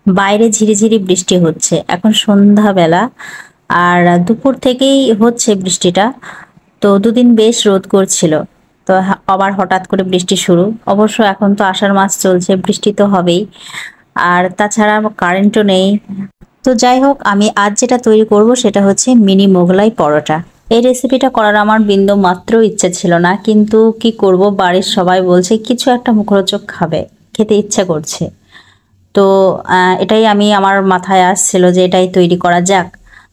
বাইরে ঝিরিঝিরি বৃষ্টি হচ্ছে, এখন সন্ধ্যাবেলা। আর দুপুর থেকেই হচ্ছে বৃষ্টিটা। তো দুদিন বেশ রোদ করছিল, তো আবার হঠাৎ করে বৃষ্টি শুরু। অবশ্য এখন তো আষাঢ় মাস চলছে, বৃষ্টি তো হবেই। আর তাছাড়া কারেন্টও নেই। তো যাই হোক, আমি আজ যেটা তৈরি করব সেটা হচ্ছে মিনি মোগলাই পরোটা। এই রেসিপিটা করার আমার বিন্দু মাত্র ইচ্ছে ছিল না, কিন্তু কি করব, বাড়ির সবাই বলছে কিছু একটা মুখরোচক খাবে, খেতে ইচ্ছা করছে। তো এটাই আমার মাথায় আসছিল যে এটাই তৈরি করা যাক।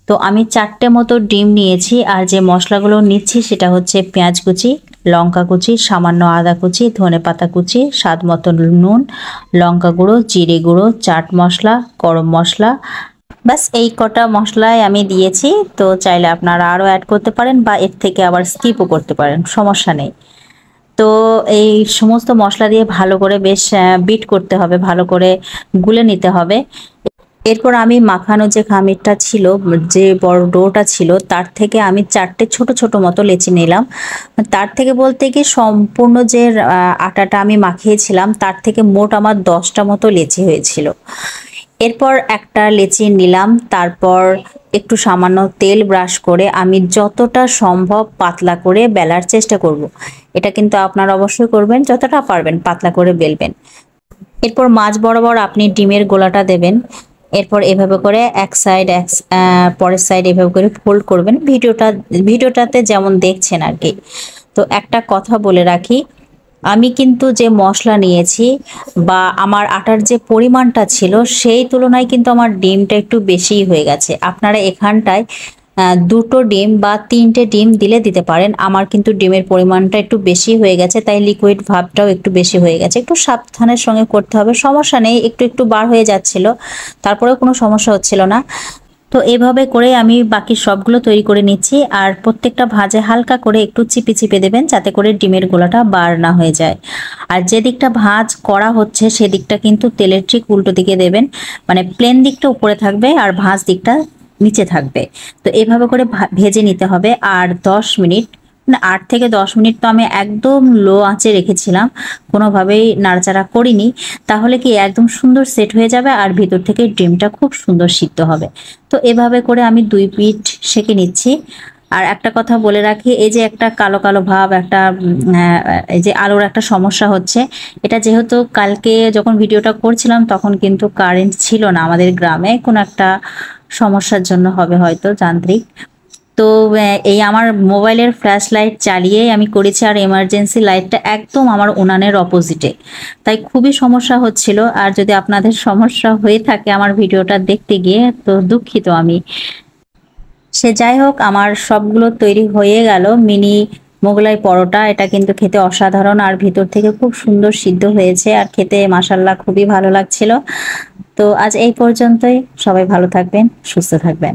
তো আমি 4টে মতো ডিম নিয়েছি, আর যে মশলাগুলো নিচ্ছি সেটা হচ্ছে পেঁয়াজ কুচি, লঙ্কা কুচি, সামান্য আদা কুচি, ধনেপাতা কুচি, স্বাদ মতো নুন, লঙ্কা গুঁড়ো, জিরে গুঁড়ো, চাট মশলা, গরম মশলা। ব্যাস এই কটা মশলাই আমি দিয়েছি। তো চাইলে আপনারা আরও অ্যাড করতে পারেন বা এর থেকে আবার স্কিপও করতে পারেন, সমস্যা নেই। তো এই সমস্ত মশলা দিয়ে ভালো করে বেশ বিট করতে হবে, ভালো করে গুলে নিতে হবে। এরপর আমি মাখানো যে খামিরটা ছিল, যে বড় ডোটা ছিল, তার থেকে আমি 4টে ছোট ছোট মতো লেচি নিলাম। তার থেকে বলতে কি, সম্পূর্ণ যে আটাটা আমি মাখিয়েছিলাম তার থেকে মোট আমার 10টা মতো লেচি হয়েছিল। এরপর একটা লেচি নিলাম, তারপর একটু সামান্য তেল ব্রাশ করে আমি যতটা সম্ভব পাতলা করে বেলার চেষ্টা করব। এটা কিন্তু আপনারা অবশ্যই করবেন, যতটা পারবেন পাতলা করে বেলবেন। এরপর মাঝ বরাবর আপনি ডিমের গোলাটা দেবেন। এরপর এভাবে করে এক সাইড পরের সাইড এভাবে করে ফোল্ড করবেন, ভিডিওটাতে যেমন দেখছেন আর কি। তো একটা কথা বলে রাখি, আমি কিন্তু যে মশলা নিয়েছি বা আমার আটার যে পরিমাণটা ছিল সেই তুলনায় কিন্তু আমার ডিমটা একটু বেশিই হয়ে গেছে। আপনারা এখানটায় 2টো ডিম বা 3টে ডিম দিলে দিতে পারেন। আমার কিন্তু ডিমের পরিমাণটা একটু বেশি হয়ে গেছে, তাই লিকুইড ভাবটাও একটু বেশি হয়ে গেছে। একটু সাবধানের সঙ্গে করতে হবে, সমস্যা নেই, একটু একটু বার হয়ে যাচ্ছিল, তারপরেও কোনো সমস্যা হচ্ছিল না। তো এভাবে করে আমি বাকি সবগুলো তৈরি করে নিচ্ছি। আর প্রত্যেকটা ভাজে হালকা করে একটু চিপে চিপে দেবেন, যাতে করে ডিমের গোলাটা বার না হয়ে যায়। আর যে দিকটা ভাজ করা হচ্ছে সেদিকটা কিন্তু তেলের ঠিক উল্টো দিকে দেবেন, মানে প্লেন দিকটা উপরে থাকবে আর ভাজ দিকটা নিচে থাকবে। তো এভাবে করে ভেজে নিতে হবে। আর 10 মিনিট, মানে 8 থেকে 10 মিনিট তো আমি একদম লো আঁচে রেখেছিলাম, কোনোভাবেই নাড়াচাড়া করিনি। তাহলে কি একদম সুন্দর সেট হয়ে যাবে আর ভিতর থেকে ডিমটা খুব সুন্দর সিদ্ধ হবে। তো এভাবে করে আমি 2 পিঠ সেঁকে নিচ্ছি। আর একটা কথা বলে রাখি, এই যে একটা কালো কালো ভাব, একটা এই যে আলোর একটা সমস্যা হচ্ছে, এটা যেহেতু কালকে যখন ভিডিওটা করছিলাম তখন কিন্তু কারেন্ট ছিল না আমাদের গ্রামে, কোনো একটা সমস্যার জন্য হবে হয়তো, যান্ত্রিক। তো এই আমার মোবাইলের ফ্ল্যাশ লাইট চালিয়েই আমি করেছি, আর এমার্জেন্সি লাইটটা একদম আমার উনানের অপোজিটে, তাই খুবই সমস্যা হচ্ছিল। আর যদি আপনাদের সমস্যা হয়ে থাকে আমার ভিডিওটা দেখতে গিয়ে, তো দুঃখিত আমি। সে যাই হোক, আমার সবগুলো তৈরি হয়ে গেল মিনি মোগলাই পরোটা। এটা কিন্তু খেতে অসাধারণ, আর ভিতর থেকে খুব সুন্দর সিদ্ধ হয়েছে, আর খেতে মাশাআল্লাহ খুবই ভালো লাগছিল। তো আজ এই পর্যন্তই, সবাই ভালো থাকবেন, সুস্থ থাকবেন।